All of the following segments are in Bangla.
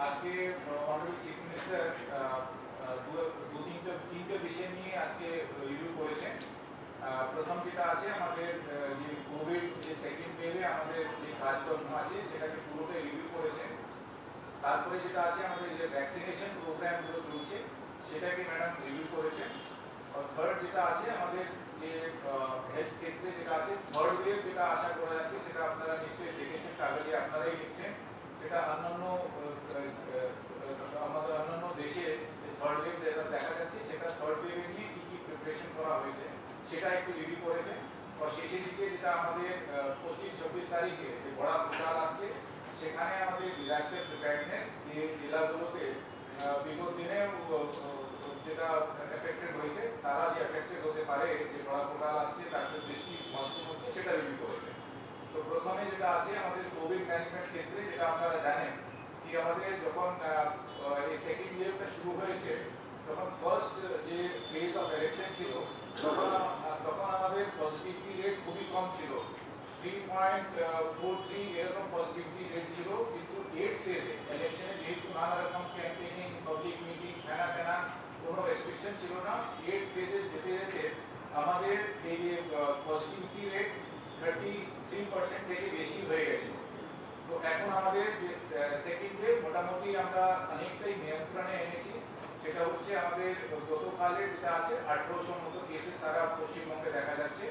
আজকে অনারেবল চিফ মিনিস্টার তিনটে বিষয় নিয়ে আজকে রিভিউ করেছেন। প্রথম যেটা আছে আমাদের যে কোভিড যে সেকেন্ড ওয়েভে আমাদের যে কাজকর্ম আছে সেটাকে পুরোটাই রিভিউ করেছেন। তারপরে যেটা আছে আমাদের যে ভ্যাকসিনেশন প্রোগ্রামগুলো চলছে সেটাকে ম্যাডাম রিভিউ করেছেন। আর থার্ড যেটা আছে আমাদের যে হেলথ ক্ষেত্রে যেটা আছে থার্ড ওয়েভ যেটা আশা করা যাচ্ছে সেটা আপনারা নিশ্চয়ই দেখেছেন, কাগজে আপনারাই লিখছেন। সেটা অন্যান্য আমাদের অন্যান্য দেশে থার্ড ওয়েভ যেটা দেখা যাচ্ছে সেটা থার্ড ওয়েভে নিয়ে কী কী প্রিপারেশন করা হয়েছে সেটা একটু রিভিউ করেছেন। আর শেষের দিকে যেটা আমাদের 25-26 তারিখে যে বড় পোর্টাল আসছে সেখানে আমাদের ডিজাস্টার প্রিপেয়ারনেস যে জেলাগুলোতে বিগত দিনে যেটা এফেক্টেড হয়েছে তারা যে এফেক্টেড হতে পারে যে বড় পোর্টাল আসছে তাদের দৃষ্টি মজবুত হচ্ছে সেটা রিভিউ করেছে। তো প্রথমে যেটা আছে আমাদের কোভিড ম্যানেজমেন্ট ক্ষেত্রে যেটা আপনারা জানেন কি আমাদের যখন এই সেকেন্ড ওয়েভটা শুরু হয়েছে তখন ফার্স্ট যে ফেজ অফ ইলেকশন ছিল তখন আমাদের পজিটিভিটি রেট খুবই কম ছিল, 3.43 এরকম পজিটিভিটি রেট ছিল। কিন্তু 8 ফেজে ইলেকশনে যেহেতু নানা রকম ক্যাম্পেইনিং পাবলিক মিটিং সেনা কোনো রেস্ট্রিকশন ছিল না, 8 ফেজে যেতে যেতে আমাদের এই যে পজিটিভিটি রেট 33% থেকে বেশি হয়ে গেছিল। তো এখন আমাদের যে সেকেন্ড ওয়েভ মোটামুটি আমরা অনেকটাই নিয়ন্ত্রণে এনেছি। সেটা হচ্ছে আমাদের গতকালের যেটা আছে 1800 মতো কেসেস সারা পশ্চিমবঙ্গে দেখা যাচ্ছে।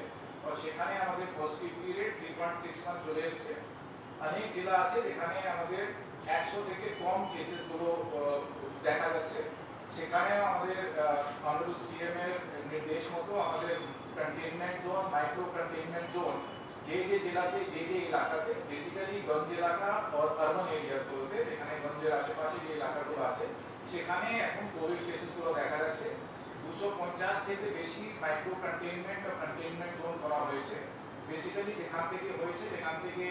আর সেখানে আমাদের পজিটিভিটি রেট 3.61 চলে এসছে। অনেক জেলা আছে যেখানে আমাদের 100 থেকে কম কেসেসগুলো দেখা যাচ্ছে। সেখানে আমাদের অনারেবল সিএম এর নির্দেশ মতো আমাদের containment zone, micro containment zone যে জেলাতে যে এলাকাতে বেসিক্যালি গঞ্জ এলাকা আর আরবান এরিয়াগুলোতে যেখানে গঞ্জের আশেপাশে যে এলাকাগুলো আছে সেখানে এখন কোভিড কেসেসগুলো দেখা যাচ্ছে। 250 থেকে বেশি মাইক্রো কন্টেইনমেন্ট বা কন্টেইনমেন্ট জোন করা হয়েছে। বেসিক্যালি যেখান থেকে হয়েছে যেখান থেকে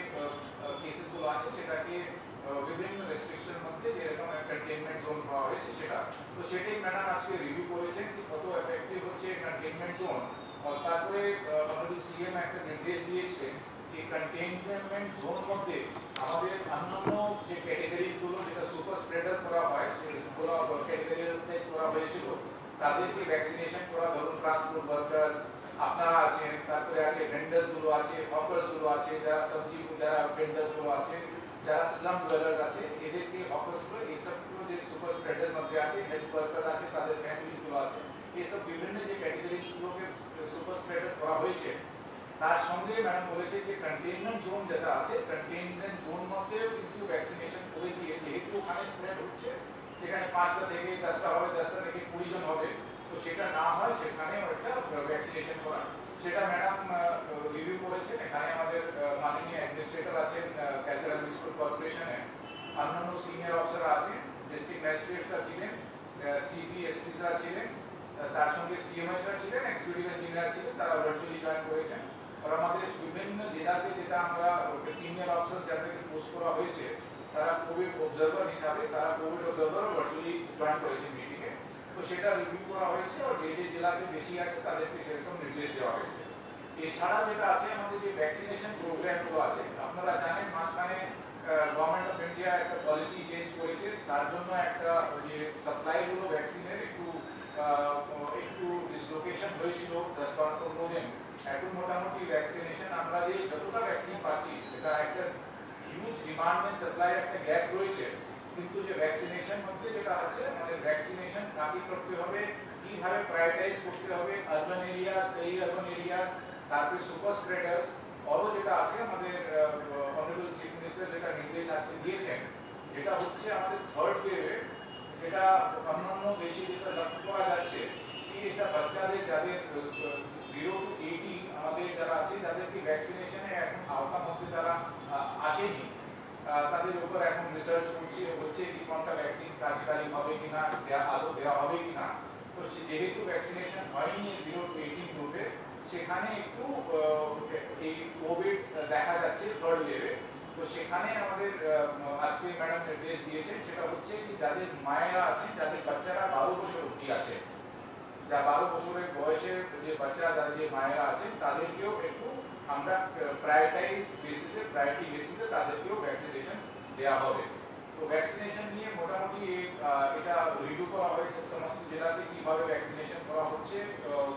কেসেসগুলো আছে সেটাকে বিভিন্ন রেস্ট্রিকশনের মধ্যে যেরকম কন্টেইনমেন্ট জোন করা হয়েছে সেটা। তো সেটাই ম্যাডাম আজকে রিভিউ করেছেন কি কত এফেক্টিভ হচ্ছে কন্টেইনমেন্ট জোন। তারপরে অনারেবল সিএম একটা নির্দেশ দিয়েছিলেন যে কন্টেইনমেন্ট জোন মধ্যে আমাদের অন্যান্য যে ক্যাটাগরিজগুলো যেটা সুপার স্প্রেডার করা হয় সেগুলো ক্যাটাগরিজ করা হয়েছিল তাদেরকে ভ্যাকসিনেশন করা, ধরুন ট্রান্সপোর্ট ওয়ার্কার্স আপনারা আছেন, তারপরে আছে ভেন্ডার্সগুলো আছে, হকার্সগুলো আছে, যারা সবজি যারা ভেন্ডার্সগুলো আছে, যারা স্লাম ডুয়েলার্স আছে এদেরকে হকার্সগুলো এইসবগুলো যে সুপার স্প্রেডার মধ্যে আছে, হেলথ ওয়ার্কার আছে, তাদের ফ্যামিলিজগুলো আছে, এইসব বিভিন্ন যে ক্যাটাগরিজগুলোকে সুপার স্প্রেডার করা হয়েছে। তার সঙ্গে ম্যাডাম বলেছে যে কন্টেইনমেন্ট জোন যেটা আছে কন্টেইনমেন্ট জোন মধ্যেও কিন্তু ভ্যাকসিনেশন করে দিয়ে যেহেতু ওখানে স্প্রেড হচ্ছে সেখানে 5টা থেকে 10টা হবে, 10টা থেকে 20 জন হবে, তো সেটা না হয় সেখানেও একটা ভ্যাকসিনেশন করা সেটা ম্যাডাম রিভিউ করেছেন। এখানে আমাদের মাননীয় অ্যাডমিনিস্ট্রেটর আছেন ক্যালকাটা মিউনিসিপাল কর্পোরেশনে, অন্যান্য সিনিয়র অফিসার আছেন, ডিস্ট্রিক্ট ম্যাজিস্ট্রেটরা ছিলেন, সিপি এসপিরা ছিলেন, তার সঙ্গে সিএমএসরা ছিলেন, এক্সিকিউটিভ ইঞ্জিনিয়ার ছিলেন, তারা ভার্চুয়ালি জয়েন করেছেন। আর আমাদের বিভিন্ন জেলাতে যেটা আমরা সিনিয়র অফিসার যাদেরকে পোস্ট করা হয়েছে তারা কোভিড অবজারভার হিসাবে তারা কোভিড অবজারভার ভার্চুয়ালি জয়েন করেছেন মিটিংয়ে। তো সেটা রিভিউ করা হয়েছে আর যে জেলাতে বেশি আছে তাদেরকে সেরকম নির্দেশ দেওয়া হয়েছে। এছাড়া যেটা আছে আমাদের যে ভ্যাকসিনেশন প্রোগ্রামগুলো আছে আপনারা জানেন মাঝখানে গভর্নমেন্ট অফ ইন্ডিয়া একটা পলিসি চেঞ্জ করেছে, তার জন্য একটা যে সাপ্লাইগুলো ভ্যাকসিনের একটু ডিসলোকেশন হয়েছিল 10-15 দিন। এখন মোটামুটি ভ্যাকসিনেশন আমরা যে যতটা ভ্যাকসিন পাচ্ছি এটা একটা হিউজ ডিমান্ড এন্ড সাপ্লাই একটা গ্যাপ রয়েছে, কিন্তু যে ভ্যাকসিনেশন মধ্যে যেটা আছে আমাদের ভ্যাকসিনেশন কাকে করতে হবে, কিভাবে প্রায়োরিটাইজ করতে হবে, urban areas, peri urban areas, তারপরে সুপার স্প্রেডার্স, আরও যেটা আছে আমাদের অনারেবল চিফ মিনিস্টার যেটা নির্দেশ আজকে দিয়েছেন যেটা হচ্ছে আমাদের থার্ড ওয়েভে যেটা অন্যান্য দেশে যেটা লক্ষ্য করা যাচ্ছে কি এটা বাচ্চাদের যাদের 0 to 18 আমাদের যারা আছে যাদেরকে ভ্যাকসিনেশনে এখন আওতার মধ্যে যারা আসেনি তাদের উপর এখন রিসার্চ হচ্ছে কি কোনটা ভ্যাকসিন কার্যকারী হবে কিনা, আদৌ দেওয়া হবে কিনা। তো যেহেতু ভ্যাকসিনেশন হয়নি 0 to 18 গ্রুপে সেখানে একটু এই কোভিড দেখা যাচ্ছে থার্ড ওয়েভে। তো সেখানে আমাদের আজকে ম্যাডাম নির্দেশ দিয়েছেন সেটা হচ্ছে কি যাদের মায়েরা আছেন যাদের বাচ্চারা 12 বছর অবধি আছে, যা 12 বছরের বয়সে যে বাচ্চারা যাদের যে মায়েরা আছেন তাদেরকেও একটু আমরা প্রায়োরিটি বেসিসে তাদেরকেও ভ্যাকসিনেশন দেওয়া হবে। তো ভ্যাকসিনেশন নিয়ে মোটামুটি এটা রিভিউ করা হয়েছে সমস্ত জেলাতে কিভাবে ভ্যাকসিনেশন করা হচ্ছে,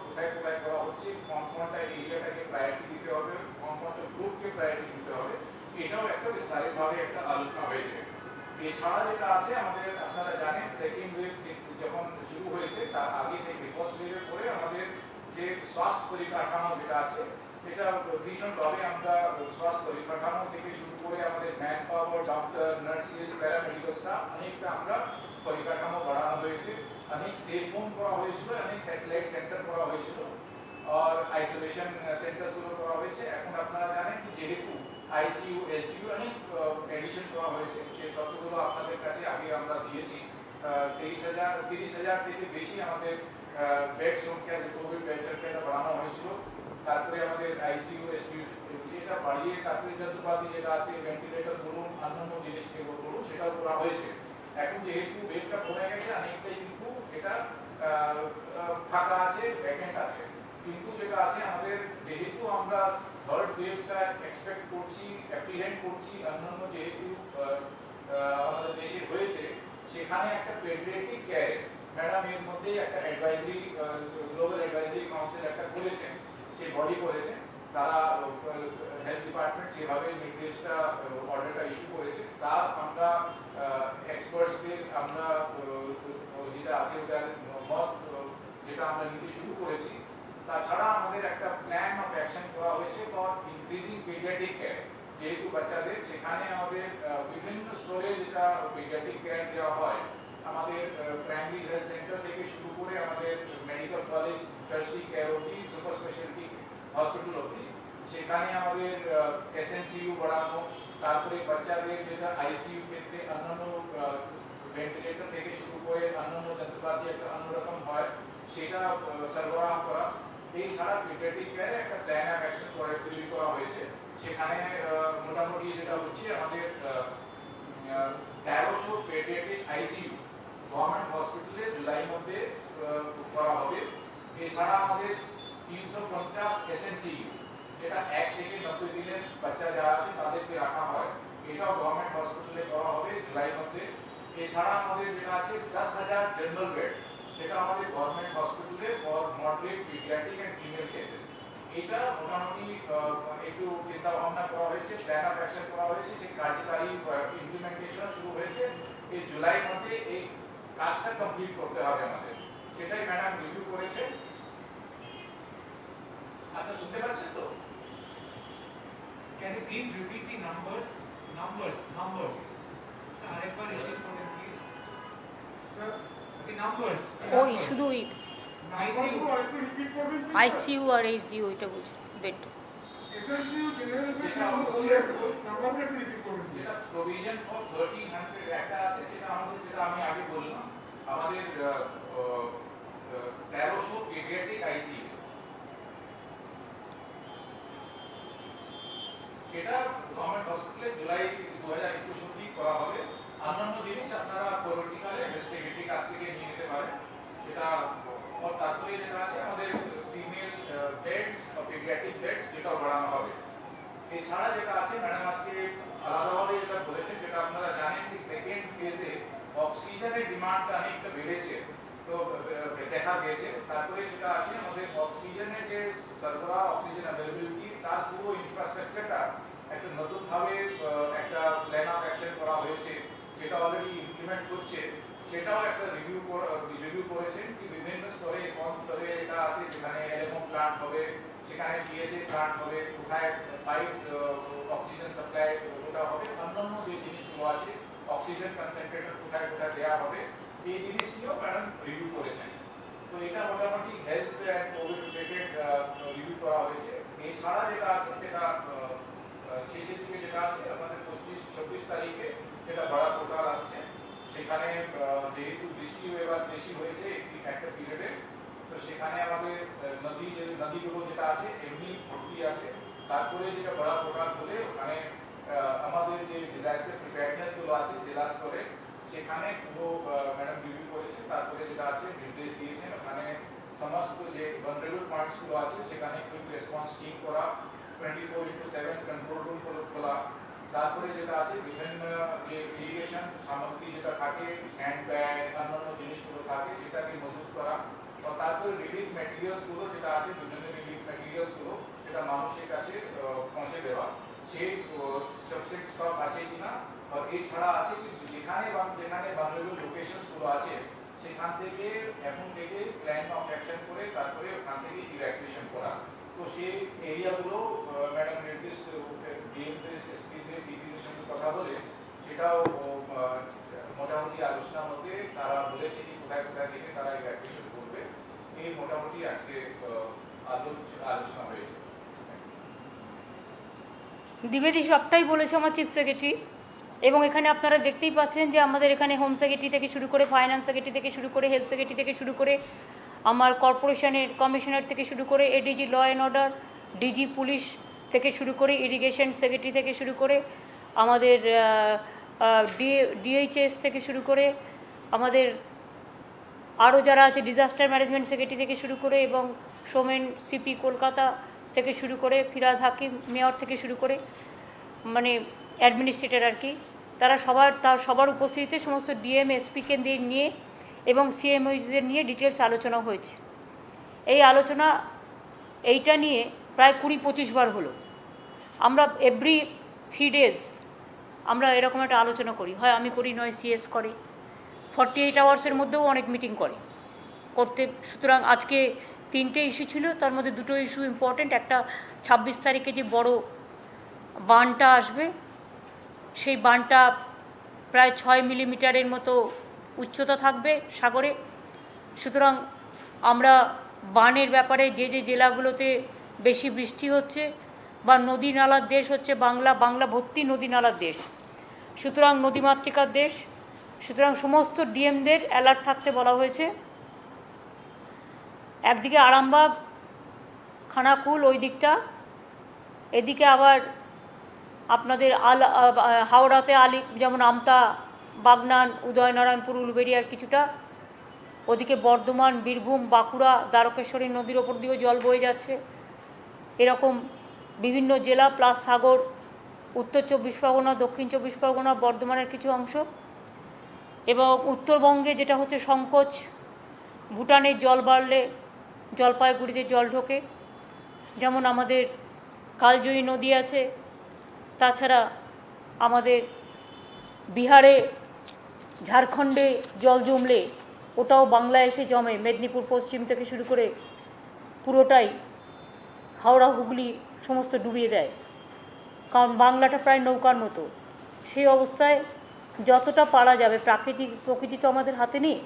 কোথায় কোথায় করা হচ্ছে, কোন কোনটা এরিয়াটাকে প্রায়োরিটি দিতে হবে, কোন কোনটা গ্রুপকে প্রায়োরিটি দিতে হবে, এটাও একটা বিস্তারিতভাবে একটা আলোচনা হয়েছে। এছাড়া যেটা আছে আমাদের আপনারা জানেন সেকেন্ড ওয়েভ যখন শুরু হয়েছে তার আগে থেকে ফার্স্ট ওয়েভের পরে আমাদের যে স্বাস্থ্য পরিকাঠামো যেটা আছে এটা ভীষণভাবে আমরা স্বাস্থ্য পরিকাঠামো থেকে শুরু করে আমাদের man power, doctor, nurses, paramedical staff অনেকটা আমরা পরিকাঠামো বাড়ানো হয়েছে, অনেক সেফ হোম করা হয়েছিল, অনেক স্যাটেলাইট সেন্টার করা হয়েছিল আর আইসোলেশন সেন্টারগুলো করা হয়েছে। এখন আপনারা জানেন কি যেহেতু আইসিইউ, এসডিইউ অনেক এডিশন করা হয়েছে, সেই তথ্যগুলো আপনাদের কাছে আগে আমরা দিয়েছি। 30,000 থেকে বেশি আমাদের বেড সংখ্যা, যে কোভিড বেড সংখ্যাটা বাড়ানো হয়েছিল। তারপরে আমাদের আইসিইউ, এসডিইউ এটা বাড়িয়ে তারপরে যন্ত্রপাতি যেটা আছে ভেন্টিলেটর বলুন, অন্যান্য জিনিস বলুন, সেটাও করা হয়েছে। এখন যেহেতু বেডটা কমে গেছে অনেকটাই কিন্তু এটা ফাঁকা আছে, ভ্যাকেন্ট আছে, কিন্তু যেটা আছে আমাদের যেহেতু আমরা থার্ড ওয়েভটা এক্সপেক্ট করছি, অ্যাপ্রিহেন্ড করছি, অন্যান্য যেহেতু আমাদের দেশে হয়েছে, সেখানে একটা পেডিয়াট্রিক কেয়ার ম্যাডাম এর মধ্যে একটা অ্যাডভাইজারি, গ্লোবাল অ্যাডভাইজারি কাউন্সিল একটা করেছেন, সেই বডি করেছেন, তারা হেলথ ডিপার্টমেন্ট সেভাবে নির্দেশটা অর্ডারটা ইস্যু করেছে। তার আমরা এক্সপার্টসদের আমরা যেটা আছে ওটার মত যেটা আমরা নিতে শুরু করেছি। তাছাড়া আমাদের একটা প্ল্যান অফ অ্যাকশন করা হয়েছে ফর ইনক্রিজিং পেডিয়াট্রিক কেয়ার, যেহেতু বাচ্চাদের সেখানে আমাদের বিভিন্ন স্তরে যেটা পেডিয়াট্রিক কেয়ার দেওয়া হয়, আমাদের প্রাইমারি হেলথ সেন্টার থেকে শুরু করে আমাদের মেডিকেল কলেজ, টার্সিয়ারি কেয়ার অবধি, সুপার স্পেশালিটি হসপিটাল অবধি, সেখানে আমাদের এসএনসিইউ বাড়ানো, তারপরে বাচ্চাদের যেটা আইসিইউ ক্ষেত্রে অন্যান্য ভেন্টিলেটর থেকে শুরু করে অন্যান্য যন্ত্রপাতি একটা অন্যরকম হয় সেটা সরবরাহ করা। এই ছাড়া পেডিয়াট্রিক কেয়ারে একটা প্ল্যান অফ অ্যাকশন তৈরি করা হয়েছে। সেখানে মোটামুটি যেটা হচ্ছে আমাদের 1300 পেডিয়াট্রিক আইসিইউ গভর্নমেন্ট হসপিটালে জুলাই মধ্যে করা হবে। এছাড়া আমাদের 350 এসএনসিইউ, যেটা 1 থেকে 90 দিনের বাচ্চা যারা আছে তাদেরকে রাখা হয়, এটাও গভর্নমেন্ট হসপিটালে করা হবে জুলাই মধ্যে। এছাড়া আমাদের যেটা আছে 10,000 জেনারেল বেড, সেটা আমাদের গভর্নমেন্ট হসপিটালে for moderate paediatric and female cases. এটা মোটামুটি একটু চিন্তা ভাবনা করা হয়েছে, প্ল্যান অফ অ্যাকশন করা হয়েছে, যে কার্যকারী ইমপ্লিমেন্টেশন শুরু হয়েছে। এই জুলাই মধ্যে এই কাজটা কমপ্লিট করতে হবে আমাদের, সেটাই ম্যাডাম রিভিউ করেছেন। আপনারা শুনতে পাচ্ছেন তো? Can you please repeat the numbers? Numbers. Sir, arekbar repeat koren please. Sir, the numbers. ওই শুধু ওই ICU. আইসিইউ আর এইচডিইউ ওইটা বলছি, বেড। SNCU general bed নাম্বারটা একটু রিপিট করুন। যেটা প্রভিশন ফর 1300 একটা আছে, যেটা আমাদের, যেটা আমি আগে বললাম, আমাদের 1300 পেডিয়াট্রিক আইসিইউ, সেটা গভর্নমেন্ট হসপিটালে জুলাই 2021 অবধি করা হবে। অন্যান্য জিনিস আপনারা পলিটিক্যালে হেলথ সেক্রেটারি কাছ থেকে নিয়ে নিতে পারেন। সেটা তারপরে যেটা আছে আমাদের ফিমেল বেডস বা পেডিয়াট্রিক বেডস, যেটা বাড়ানো হবে। এছাড়া যেটা আছে ম্যাডাম আজকে আলাদাভাবে যেটা বলেছেন, যেটা আপনারা জানেন কি সেকেন্ড ফেজে অক্সিজেনের ডিমান্ডটা অনেকটা বেড়েছে, তো দেখা গেছে। তারপরে সেটা আছে আমাদের অক্সিজেনের যে সরবরাহ, অক্সিজেন অ্যাভেলেবিলিটি, তার পুরো ইনফ্রাস্ট্রাকচারটা একটা নতুনভাবে একটা প্ল্যান অফ অ্যাকশন করা হয়েছে, সেটা অলরেডি ইমপ্লিমেন্ট করছে। সেটাও একটা রিভিউ করেছেন কি বিভিন্ন স্তরে, কোন স্তরে এটা আছে, যেখানে এলএমও প্ল্যান্ট হবে, সেখানে পিএসএ প্ল্যান্ট হবে, কোথায় পাইপ অক্সিজেন সাপ্লাই ওটা হবে, অন্যান্য যে জিনিসগুলো আছে অক্সিজেন কনসেন্ট্রেটর কোথায় কোথায় দেওয়া হবে, এই জিনিসগুলো ম্যাডাম রিভিউ করেছেন। তো এটা মোটামুটি health and Covid related review করা হয়েছে। এছাড়া যেটা আছে, যেটা শেষের দিকে যেটা আছে আমাদের 25-26 তারিখে যেটা বড় পোর্টাল আসছে, সেখানে যেহেতু বৃষ্টি এবার বেশি হয়েছে একটা পিরিয়ডে, তো সেখানে আমাদের নদীগুলো যেটা আছে এমনি ভর্তি আছে। তারপরে যেটা বড় পোর্টাল বলে ওখানে আমাদের যে ডিজাস্টার প্রিপেয়ারনেস গুলো আছে জেলা স্তরে, সেখানে পুরো ম্যাডাম রিভিউ করেছে। তারপরে যেটা আছে নির্দেশ দিয়েছেন ওখানে সমস্ত যে ভালনারেবল পয়েন্টস গুলো আছে সেখানে কুইক রেসপন্স টিম করা, 24/7 কন্ট্রোল রুম খোলা। তারপরে যেটা আছে বিভিন্ন যে ইরিগেশন থাকে, স্যান্ড ব্যাগ, অন্যান্য জিনিসগুলো থাকে, সেটাকে মজুত করা। তারপরে রিলিফ ম্যাটেরিয়ালসগুলো যেটা আছে, বিভিন্ন রিলিফ ম্যাটেরিয়ালসগুলো সেটা মানুষের কাছে পৌঁছে দেওয়া। সেই সাবসেট স্টক আছে কিনা, আর এছাড়া আছে কি যেখানে যেখানে ভালনারেবল লোকেশনসগুলো আছে সেখান থেকে এখন থেকে প্ল্যান অফ অ্যাকশন করে তারপরে ওখান থেকে ইভ্যাকুয়েশন করা। তো সেই এরিয়াগুলো ম্যাডাম নির্দিষ্ট ডিএমদের এসপিদের সিপিদের সঙ্গে কথা বলে সেটাও মোটামুটি আলোচনার মধ্যে তারা বলেছে কি কোথায় কোথায় থেকে তারা ইভ্যাকুয়েশন করবে। এই মোটামুটি আজকে আলোচনা হয়েছে। দ্বিবেদী সবটাই বলেছে আমার চিফ সেক্রেটারি, এবং এখানে আপনারা দেখতেই পাচ্ছেন যে আমাদের এখানে হোম সেক্রেটারি থেকে শুরু করে, ফাইন্যান্স সেক্রেটারি থেকে শুরু করে, হেলথ সেক্রেটারি থেকে শুরু করে, আমার কর্পোরেশনের কমিশনার থেকে শুরু করে, ADG law and order, DG police থেকে শুরু করে, ইরিগেশন সেক্রেটারি থেকে শুরু করে, আমাদের ডিএইচএস থেকে শুরু করে, আমাদের আরও যারা আছে ডিজাস্টার ম্যানেজমেন্ট সেক্রেটারি থেকে শুরু করে, এবং সোমেন সিপি কলকাতা থেকে শুরু করে, ফিরাদ হাকিম মেয়র থেকে শুরু করে, মানে অ্যাডমিনিস্ট্রেটর আর কি, তারা সবার উপস্থিতিতে সমস্ত ডিএম এসপিকে নিয়ে এবং সিএমওইদের নিয়ে ডিটেলস আলোচনা হয়েছে। এই আলোচনা এইটা নিয়ে প্রায় 20-25 বার হলো। আমরা এভরি 3 days আমরা এরকম একটা আলোচনা করি, হয় আমি করি নয় সিএস করে, 48 আওয়ার্সের মধ্যেও অনেক মিটিং করতে। সুতরাং আজকে 3টে ইস্যু ছিল, তার মধ্যে 2টো ইস্যু ইম্পর্টেন্ট। একটা 26 তারিখে যে বড় বানটা আসবে, সেই বানটা প্রায় 6 মিলিমিটারের মতো উচ্চতা থাকবে সাগরে। সুতরাং আমরা বানের ব্যাপারে যে জেলাগুলোতে বেশি বৃষ্টি হচ্ছে বা নদী নালার দেশ হচ্ছে বাংলা ভর্তি নদী নালার দেশ, সুতরাং নদীমাতৃকার দেশ, সুতরাং সমস্ত ডিএমদের অ্যালার্ট থাকতে বলা হয়েছে। একদিকে আরামবাগ, খানাকুল ওই দিকটা, এদিকে আবার আপনাদের হাওড়াতে যেমন আমতা, বাগনান, উদয়নারায়ণপুর, উলুবেড়িয়ার কিছুটা, ওদিকে বর্ধমান, বীরভূম, বাঁকুড়া, দ্বারকেশ্বরী নদীর ওপর দিয়েও জল বয়ে যাচ্ছে। এরকম বিভিন্ন জেলা প্লাস সাগর, উত্তর 24 পরগনা, দক্ষিণ 24 পরগনা, বর্ধমানের কিছু অংশ, এবং উত্তরবঙ্গে যেটা হচ্ছে সংকোচ, ভুটানের জল বাড়লে জলপাইগুড়িতে জল ঢোকে, যেমন আমাদের কালজয়ী নদী আছে। তাছাড়া আমাদের বিহারে, ঝাড়খণ্ডে জল জমলে ওটাও বাংলায় এসে জমে, মেদিনীপুর পশ্চিম থেকে শুরু করে পুরোটাই হাওড়া হুগলি সমস্ত ডুবিয়ে দেয়, কারণ বাংলাটা প্রায় নৌকার মতো। সেই অবস্থায় যতটা পারা যাবে, প্রকৃতি তো আমাদের হাতে নেই,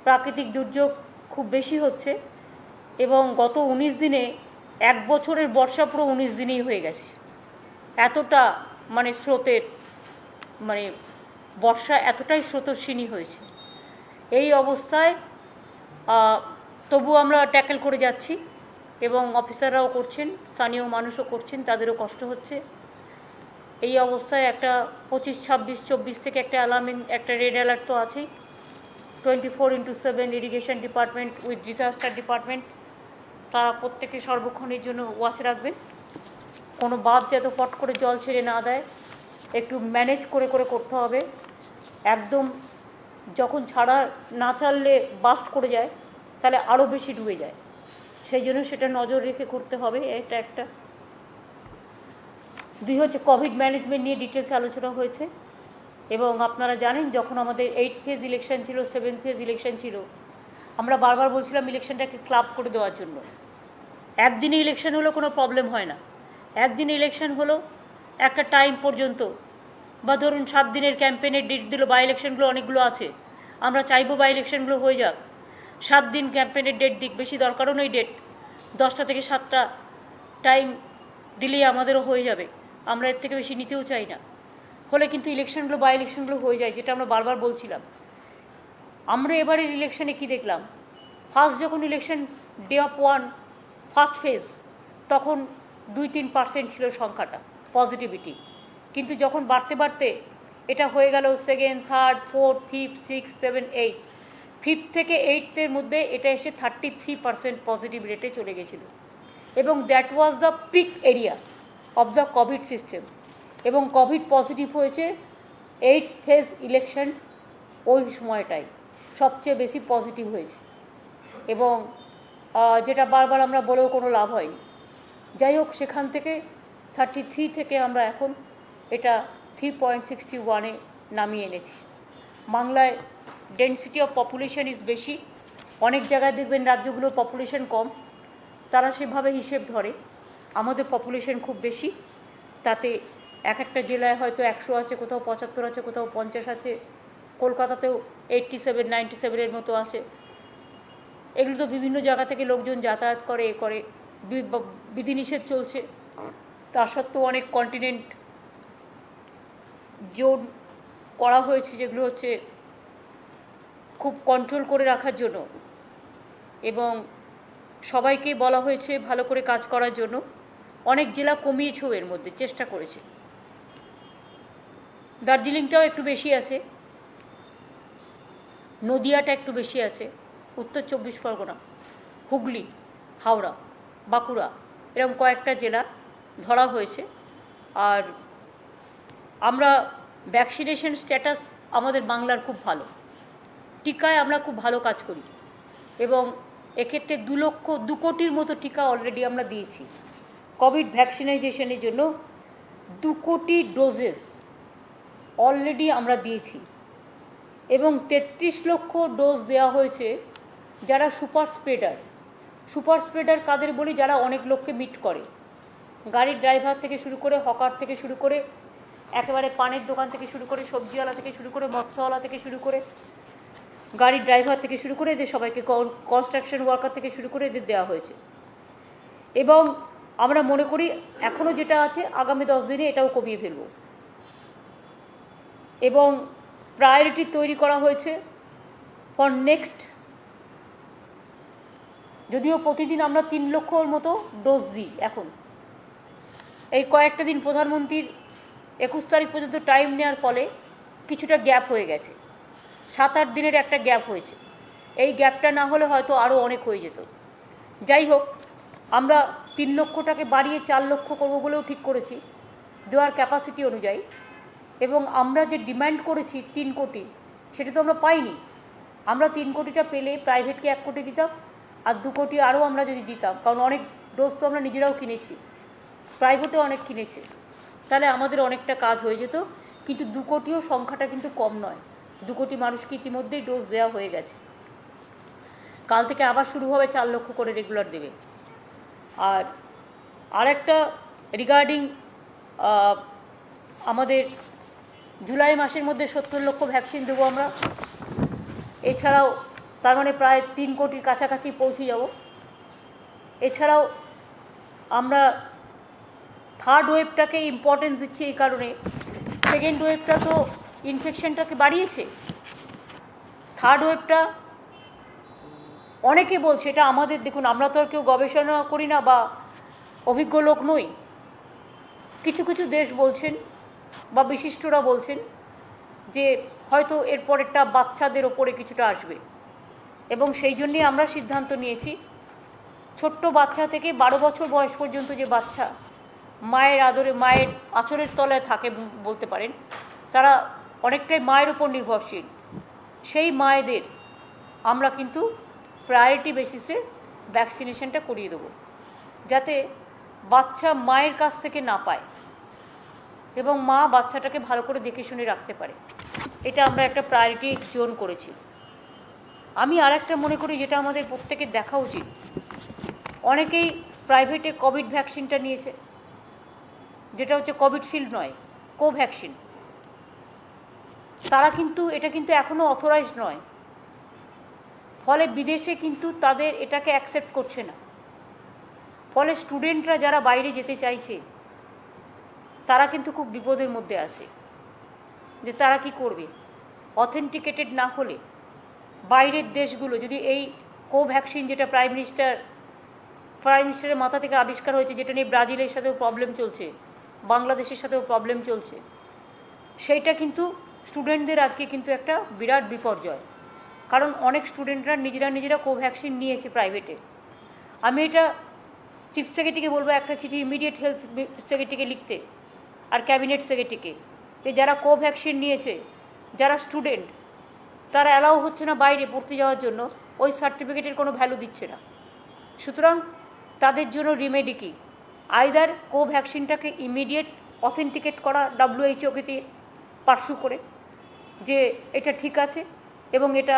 প্রাকৃতিক দুর্যোগ খুব বেশি হচ্ছে, এবং গত 19 দিনে 1 বছরের বর্ষা পুরো 19 দিনেই হয়ে গেছে। এতটা মানে স্রোতের বর্ষা এতটাই স্রোতস্বিনী হয়েছে। এই অবস্থায় তবু আমরা ট্যাকেল করে যাচ্ছি, এবং অফিসাররাও করছেন, স্থানীয় মানুষও করছেন, তাদেরও কষ্ট হচ্ছে। এই অবস্থায় একটা 25, 26, 24 থেকে একটা একটা রেড অ্যালার্ট তো আছেই। 24x7 irrigation department with disaster department তারা প্রত্যেকে সর্বক্ষণের জন্য ওয়াচ রাখবেন। কোনো বাঁধ যাতে পট করে জল ছেড়ে না দেয়, একটু ম্যানেজ করে করতে হবে। একদম যখন না ছাড়লে বাস্ট করে যায় তাহলে আরও বেশি ডুবে যায়, সেই জন্য সেটা নজর রেখে করতে হবে। এটা একটা। 2 হচ্ছে কোভিড ম্যানেজমেন্ট নিয়ে ডিটেলস আলোচনা হয়েছে, এবং আপনারা জানেন যখন আমাদের 8 ফেজ ইলেকশন ছিল, 7 ফেজ ইলেকশন ছিল, আমরা বারবার বলছিলাম ইলেকশনটাকে ক্লাব করে দেওয়ার জন্য। একদিনে ইলেকশন হলো কোনো প্রবলেম হয় না, একদিন ইলেকশন হলো একটা টাইম পর্যন্ত, বা ধরুন 7 দিনের ক্যাম্পেইনের ডেট দিল, বাই ইলেকশনগুলো অনেকগুলো আছে, আমরা চাইবো বাই ইলেকশনগুলো হয়ে যাক, 7 দিন ক্যাম্পেইনের ডেট দিক, বেশি দরকারও নেই ডেট, 10টা থেকে 7টা টাইম দিলেই আমাদেরও হয়ে যাবে, আমরা এর থেকে বেশি নিতেও চাই না। হলে কিন্তু ইলেকশনগুলো বাই ইলেকশনগুলো হয়ে যায়, যেটা আমরা বারবার বলছিলাম। আমরা এবারের ইলেকশনে কি দেখলাম, ফার্স্ট যখন election day of 1 first phase, তখন 2-3% ছিল সংখ্যাটা পজিটিভিটি, কিন্তু যখন বাড়তে বাড়তে এটা হয়ে গেল 2nd, 3rd, 4th, 5th, 6th, 7th, 8th, 5th থেকে 8th মধ্যে এটা এসে 33% পজিটিভ রেটে চলে গেছিল, এবং that was the peak area of the Covid system. এবং কোভিড পজিটিভ হয়েছে 8 ফেজ ইলেকশন ওই সময়টাই সবচেয়ে বেশি পজিটিভ হয়েছে। এবং যেটা বারবার আমরা বলেও কোনো লাভ হয়নি। যাই হোক, সেখান থেকে 33 থেকে আমরা এখন এটা 3.61-এ নামিয়ে এনেছি। বাংলায় ডেন্সিটি অফ পপুলেশন ইজ বেশি, অনেক জায়গায় দেখবেন রাজ্যগুলোর পপুলেশন কম, তারা সেভাবে হিসেব ধরে। আমাদের পপুলেশন খুব বেশি, তাতে এক একটা জেলায় হয়তো 100 আছে, কোথাও 75 আছে, কোথাও 50 আছে, কলকাতাতেও 87-97-এর মতো আছে। এগুলো তো বিভিন্ন জায়গা থেকে লোকজন যাতায়াত করে, বিধিনিষেধ চলছে। তা সত্ত্বেও অনেক কন্টিনেন্ট জোন করা হয়েছে, যেগুলো হচ্ছে খুব কন্ট্রোল করে রাখার জন্য, এবং সবাইকে বলা হয়েছে ভালো করে কাজ করার জন্য। অনেক জেলা কমিয়েছেও, এর মধ্যে চেষ্টা করেছে। দার্জিলিংটাও একটু বেশি আছে, নদিয়াটা একটু বেশি আছে, উত্তর 24 পরগনা, হুগলি, হাওড়া, বাঁকুড়া, এরকম কয়েকটা জেলা ধরা হয়েছে। আর আমরা ভ্যাকসিনেশন স্ট্যাটাস আমাদের বাংলার খুব ভালো, টিকায় আমরা খুব ভালো কাজ করি, এবং এক্ষেত্রে 2 কোটির মতো টিকা অলরেডি আমরা দিয়েছি। কোভিড ভ্যাকসিনাইজেশনের জন্য 2 কোটি ডোজেস অলরেডি আমরা দিয়েছি, এবং 33 লক্ষ ডোজ দেওয়া হয়েছে যারা সুপার স্প্রেডার। সুপার স্প্রেডার কাদের বলি? যারা অনেক লোককে মিট করে, গাড়ির ড্রাইভার থেকে শুরু করে, হকার থেকে শুরু করে, একেবারে পানের দোকান থেকে শুরু করে, সবজিওয়ালা থেকে শুরু করে, মৎস্যওয়ালা থেকে শুরু করে, গাড়ির ড্রাইভার থেকে শুরু করে, এদের সবাইকে, কনস্ট্রাকশন ওয়ার্কার থেকে শুরু করে এদের দেওয়া হয়েছে। এবং আমরা মনে করি এখনও যেটা আছে আগামী 10 দিনে এটাও কমিয়ে ফেলব। এবং প্রায়োরিটি তৈরি করা হয়েছে ফর নেক্সট, যদিও প্রতিদিন আমরা 3 লক্ষর মতো ডোজ দিই এখন। এই কয়েকটা দিন প্রধানমন্ত্রীর 21 তারিখ পর্যন্ত টাইম নেওয়ার ফলে কিছুটা গ্যাপ হয়ে গেছে, 7-8 দিনের একটা গ্যাপ হয়েছে। এই গ্যাপটা না হলে হয়তো আরও অনেক হয়ে যেত। যাই হোক, আমরা 3 লক্ষটাকে বাড়িয়ে 4 লক্ষ করবো বলেও ঠিক করেছি, দেওয়ার ক্যাপাসিটি অনুযায়ী। এবং আমরা যে ডিমান্ড করেছি 3 কোটি, সেটা তো আমরা পাইনি। আমরা 3 কোটিটা পেলে প্রাইভেটকে 1 কোটি দিতাম, আর 2 কোটি আরও আমরা যদি দিতাম, কারণ অনেক ডোজ তো আমরা নিজেরাও কিনেছি, প্রাইভেটেও অনেক কিনেছে, তাহলে আমাদের অনেকটা কাজ হয়ে যেত। কিন্তু 2 কোটিও সংখ্যাটা কিন্তু কম নয়, 2 কোটি মানুষকে ইতিমধ্যেই ডোজ দেওয়া হয়ে গেছে। কাল থেকে আবার শুরু হবে, 4 লক্ষ করে রেগুলার দেবে। আর আরেকটা রিগার্ডিং আমাদের জুলাই মাসের মধ্যে 70 লক্ষ ভ্যাকসিন দেবো আমরা। এছাড়াও তার মানে প্রায় 3 কোটির কাছাকাছি পৌঁছে যাব। এছাড়াও আমরা থার্ড ওয়েভটাকে ইম্পর্টেন্স দিচ্ছি এই কারণে, সেকেন্ড ওয়েভটা তো ইনফেকশনটাকে বাড়িয়েছে, থার্ড ওয়েভটা অনেকে বলছে, এটা আমাদের, দেখুন আমরা তো আর কেউ গবেষণা করি না বা অভিজ্ঞ লোক নই, কিছু কিছু দেশ বলছেন বা বিশিষ্টরা বলছেন যে হয়তো এরপরেরটা বাচ্চাদের ওপরে কিছুটা আসবে। এবং সেই জন্যই আমরা সিদ্ধান্ত নিয়েছি, ছোট্ট বাচ্চা থেকে 12 বছর বয়স পর্যন্ত যে বাচ্চা মায়ের আদরে, মায়ের আঁচলের তলায় থাকে বলতে পারেন, তারা অনেকটাই মায়ের উপর নির্ভরশীল, সেই মায়েদের আমরা কিন্তু প্রায়োরিটি বেসিসে ভ্যাকসিনেশনটা করিয়ে দেবো, যাতে বাচ্চা মায়ের কাছ থেকে না পায় এবং মা বাচ্চাটাকে ভালো করে দেখে শুনে রাখতে পারে। এটা আমরা একটা প্রায়োরিটি জোন করেছি। আমি আর একটা মনে করি যেটা আমাদের প্রত্যেকের দেখা উচিত, অনেকেই প্রাইভেটে কোভিড ভ্যাকসিনটা নিয়েছে, যেটা হচ্ছে কোভিডশিল্ড নয়, কোভ্যাক্সিন। তারা কিন্তু, এটা কিন্তু এখনও অথরাইজড নয়, ফলে বিদেশে কিন্তু তাদের এটাকে অ্যাকসেপ্ট করছে না। ফলে স্টুডেন্টরা যারা বাইরে যেতে চাইছে তারা কিন্তু খুব বিপদের মধ্যে আছে, যে তারা কি করবে। অথেন্টিকেটেড না হলে বাইরের দেশগুলো যদি এই কোভ্যাক্সিন, যেটা প্রাইম মিনিস্টারের মাথা থেকে আবিষ্কার হয়েছে, যেটা নিয়ে ব্রাজিলের সাথেও প্রবলেম চলছে, বাংলাদেশের সাথেও প্রবলেম চলছে, সেইটা কিন্তু স্টুডেন্টদের আজকে কিন্তু একটা বিরাট বিপর্যয়। কারণ অনেক স্টুডেন্টরা নিজেরা কোভ্যাক্সিন নিয়েছে প্রাইভেটে। আমি এটা চিফ সেক্রেটারিকে বলবো একটা চিঠি ইমিডিয়েট হেলথ সেক্রেটারিকে লিখতে, আর ক্যাবিনেট সেক্রেটারিকে, যে যারা কোভ্যাক্সিন নিয়েছে, যারা স্টুডেন্ট, তারা অ্যালাউ হচ্ছে না বাইরে পড়তে যাওয়ার জন্য, ওই সার্টিফিকেটের কোনো ভ্যালু দিচ্ছে না। সুতরাং তাদের জন্য রিমেডি কি? আইদার কোভ্যাক্সিনটাকে ইমিডিয়েট অথেন্টিকেট করা WHO-কে দিয়ে পার্সু করে যে এটা ঠিক আছে এবং এটা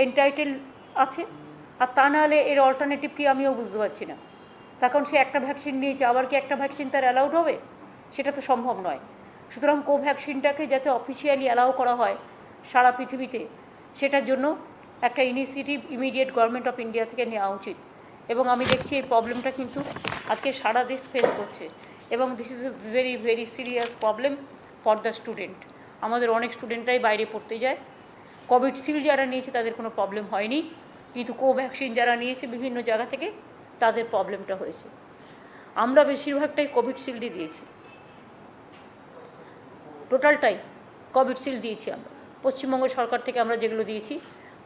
এন্টাইটেল আছে, আর তা নাহলে এর অল্টারনেটিভ কি আমিও বুঝতে পারছি না। তার কারণ সে একটা ভ্যাকসিন নিয়েছে, আবার কি একটা ভ্যাকসিন তার অ্যালাউড হবে? সেটা তো সম্ভব নয়। সুতরাং কোভ্যাক্সিনটাকে যাতে অফিসিয়ালি অ্যালাউ করা হয় সারা পৃথিবীতে, সেটার জন্য একটা initiative immediate government of India থেকে নেওয়া উচিত। এবং আমি দেখছি এই প্রবলেমটা কিন্তু আজকে সারা দেশ ফেস করছে, এবং this is a very very serious problem for the student. আমাদের অনেক স্টুডেন্টরাই বাইরে পড়তে যায়। কোভিডশিল্ড যারা নিয়েছে তাদের কোনো প্রবলেম হয়নি, কিন্তু কোভ্যাক্সিন যারা নিয়েছে বিভিন্ন জায়গা থেকে তাদের প্রবলেমটা হয়েছে। আমরা বেশিরভাগটাই কোভিডশিল্ডই দিয়েছি, টোটালটাই কোভিডশিল্ড দিয়েছি আমরা। পশ্চিমবঙ্গ সরকার থেকে আমরা যেগুলো দিয়েছি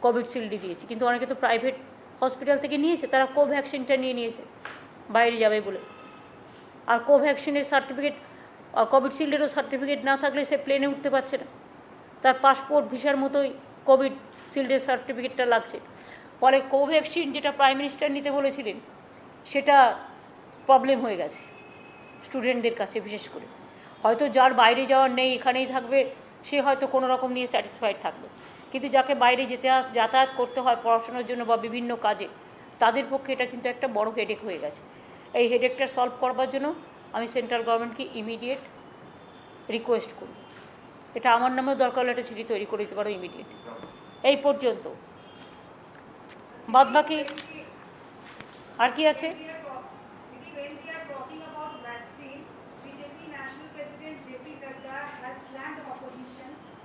কোভিডশিল্ডই দিয়েছি, কিন্তু অনেকে তো প্রাইভেট হসপিটাল থেকে নিয়েছে, তারা কোভ্যাক্সিনটা নিয়েছে বাইরে যাবে বলে। আর কোভ্যাক্সিনের সার্টিফিকেট, কোভিডশিল্ডেরও সার্টিফিকেট না থাকলে সে প্লেনে উঠতে পারছে না, তার পাসপোর্ট ভিসার মতোই কোভিডশিল্ডের সার্টিফিকেটটা লাগছে। ফলে কোভ্যাক্সিন যেটা প্রাইম মিনিস্টার নিতে বলেছিলেন সেটা প্রবলেম হয়ে গেছে স্টুডেন্টদের কাছে। বিশেষ করে হয়তো যার বাইরে যাওয়ার নেই, এখানেই থাকবে, সে হয়তো কোনো রকম নিয়ে স্যাটিসফাইড থাকবে, কিন্তু যাকে বাইরে যাতায়াত করতে হয় পড়াশোনার জন্য বা বিভিন্ন কাজে, তাদের পক্ষে এটা কিন্তু একটা বড় হেডেক হয়ে গেছে। এই হেডেকটা সলভ করবার জন্য আমি সেন্ট্রাল গভর্নমেন্টকে ইমিডিয়েট রিকোয়েস্ট করি, এটা আমার নামেও দরকার হলে একটা চিঠি তৈরি করে দিতে পারো ইমিডিয়েট। এই পর্যন্ত। বাদবাকি আর কি আছে?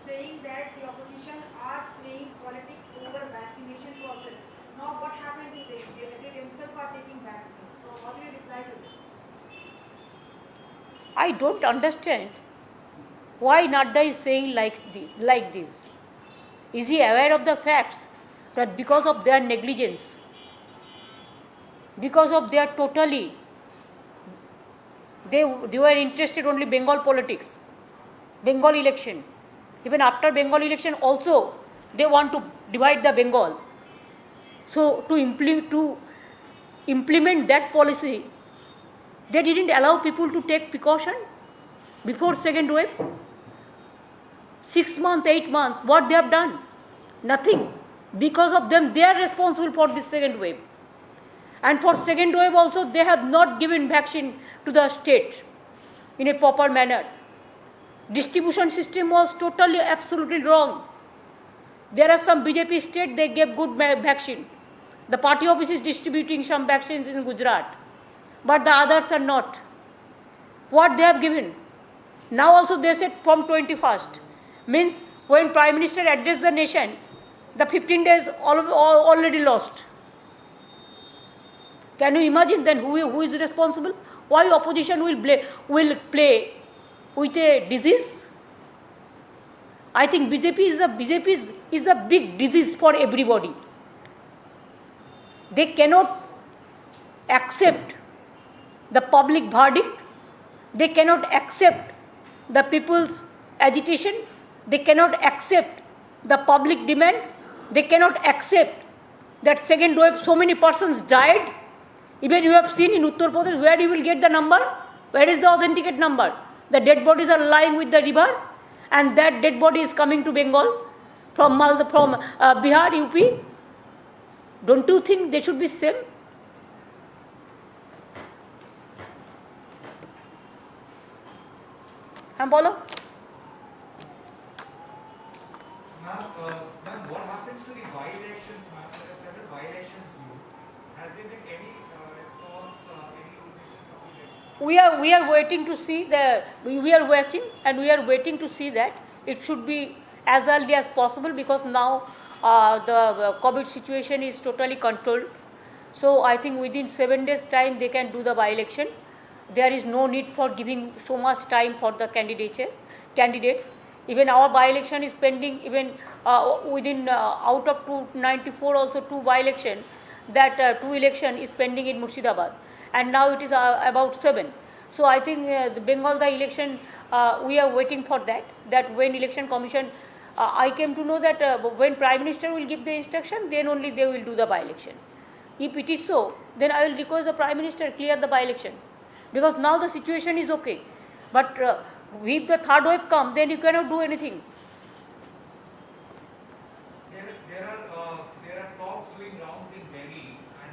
saying that the opposition are playing politics over vaccination process. Now what happened to them? They themselves are taking vaccine. So how do you reply to this? I don't understand why Nadda is saying like this. Is he aware of the facts that because of their negligence, because of their totally, they were interested only Bengal politics, Bengal election. Even after Bengal election also, they want to divide the Bengal. So to implement that policy, they didn't allow people to take precaution before second wave. 6 months, 8 months, what they have done? Nothing. Because of them, they are responsible for this second wave. And for second wave also, they have not given vaccine to the state in a proper manner. Distribution system was totally, absolutely wrong. There are some BJP states, they gave good vaccine. The party office is distributing some vaccines in Gujarat, but the others are not. What they have given? Now also they said from 21st. Means when Prime Minister addressed the nation, the 15 days already lost. Can you imagine then who is responsible? Why opposition will play with a disease? I think BJP is the big disease for everybody. They cannot accept the public verdict. They cannot accept the people's agitation. They cannot accept the public demand. They cannot accept that second wave so many persons died. Even you have seen in Uttar Pradesh, where you will get the number? Where is the authenticate number? The dead bodies are lying with the river, and that dead body is coming to Bengal from Bihar, UP. Don't you think they should be same? Bolo. Ma'am, what happens to the by-elections, ma'am? There are several by-elections due. Has there been any response, any information from the election? We are waiting to see we are waiting to see that it should be as early as possible, because now the COVID situation is totally controlled. So I think within 7 days time they can do the by-election. There is no need for giving so much time for the candidates. Even our by-election is pending, even within out of 294 also 2 by-election, that 2 election is pending in Murshidabad, and now it is about 7. So I think the Bengal, the election, we are waiting for that when election commission I came to know that when Prime Minister will give the instruction, then only they will do the by-election. If it is so, then I will request the Prime Minister clear the by-election. Because now the situation is okay. But if the third wave come, then you cannot do anything. There are talks going rounds in Delhi, and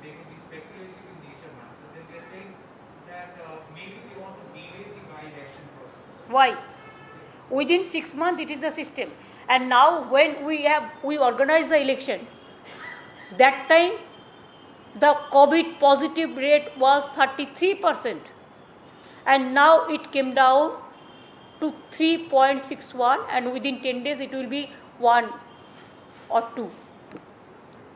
they may be speculative in nature, ma'am. But then they're saying that maybe they want to delay the by-election process. Why? Within 6 months, it is the system. And now when we organize the election, that time the COVID positive rate was 33%. And now it came down to 3.61, and within 10 days it will be 1 or 2.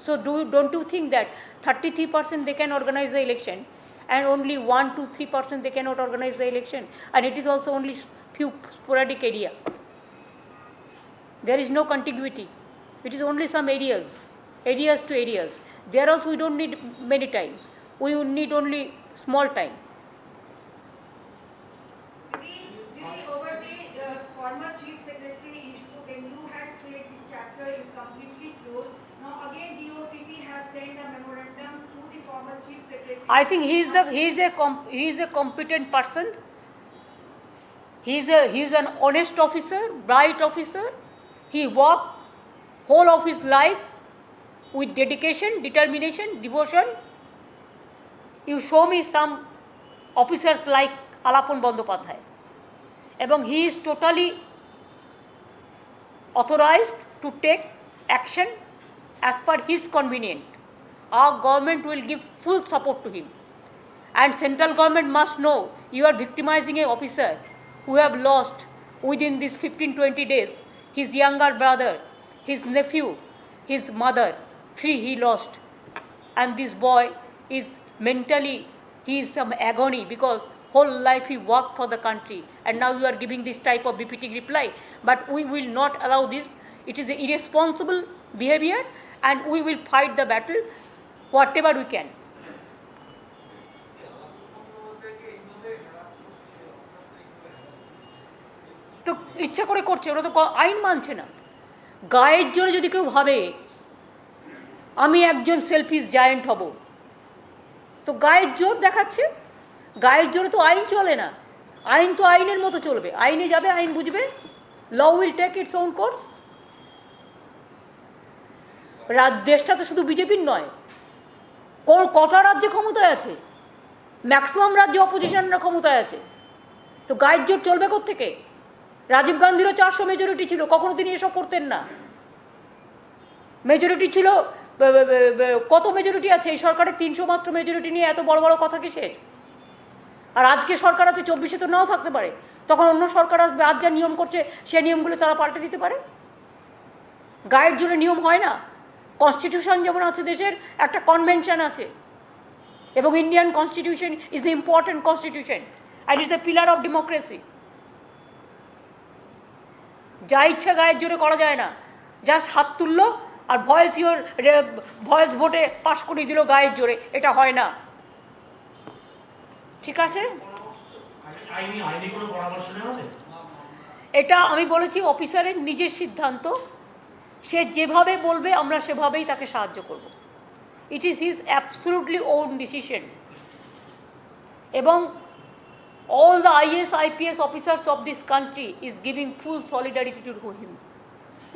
So don't you think that 33% they can organize the election, and only 1 to 3% they cannot organize the election, and it is also only few sporadic area. There is no contiguity. It is only some areas to areas. There also we don't need many time. We will need only small time. Over the former Chief Secretary Ishtu Pendu had said the chapter is completely closed. Now again DOPP has sent a memorandum to the former Chief Secretary. I think he is a competent person. He is an honest officer, bright officer. He worked whole of his life with dedication, determination, devotion. You show me some officers like Alapon Bandyopadhyay. And he is totally authorized to take action as per his convenience. Our government will give full support to him. And central government must know you are victimizing an officer who have lost within these 15-20 days his younger brother, his nephew, his mother. 3 he lost. And this boy is mentally, he is some agony because whole life he worked for the country, and now you are giving this type of befitting reply. But we will not allow this. It is an irresponsible behavior, and we will fight the battle whatever we can. তো ইচ্ছা করে করছে, ওরা তো আইন মানছে না। গায়ের জোরে যদি কেউ ভাবে আমি একজন সেলফিশ জায়েন্ট হব, তো গায়ের জোর দেখাচ্ছে। গায়ের জোরে তো আইন চলে না। আইন তো আইনের মতো চলবে, আইনে যাবে, আইন বুঝবে। Law will take its own course. দেশটা তো শুধু বিজেপির নয়, কটা রাজ্যে ক্ষমতায় আছে, ম্যাক্সিমাম রাজ্যে অপোজিশনরা ক্ষমতায় আছে। তো গায়ের জোর চলবে কোত্থেকে? রাজীব গান্ধীরও 400 মেজরিটি ছিল, কখনো তিনি এসব করতেন না। মেজরিটি ছিল কত মেজরিটি আছে? এই সরকারের 300 মাত্র মেজরিটি নিয়ে এত বড় বড় কথা কিসের? আর আজকে সরকার আছে 24-এ তো নাও থাকতে পারে, তখন অন্য সরকার আসবে, আজ যা নিয়ম করছে সেই নিয়মগুলো তারা পাল্টে দিতে পারে। গায়ের জোরে নিয়ম হয় না। কনস্টিটিউশন যেমন আছে, দেশের একটা কনভেনশন আছে, এবং Indian constitution is the important constitution and is the pillar of democracy. যা ইচ্ছা গায়ের জোরে করা যায় না। জাস্ট হাত তুললো আর ভয়েস ভোটে পাশ করে দিল গায়ের জোরে, এটা হয় না। ঠিক আছে, এটা আমি বলেছি অফিসারের নিজের সিদ্ধান্ত, সে যেভাবে বলবে আমরা সেভাবেই তাকে সাহায্য করব। It is his absolutely on decision. এবং all the IAS, IPS officers of this country is giving full solidarity to him.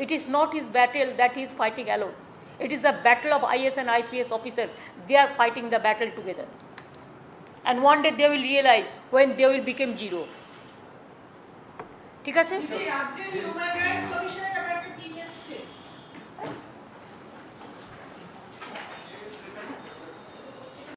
It is not his battle that he is fighting alone. It is the battle of IAS and IPS officers. They are fighting the battle together. And one day they will realize when they will become zero. ঠিক আছে?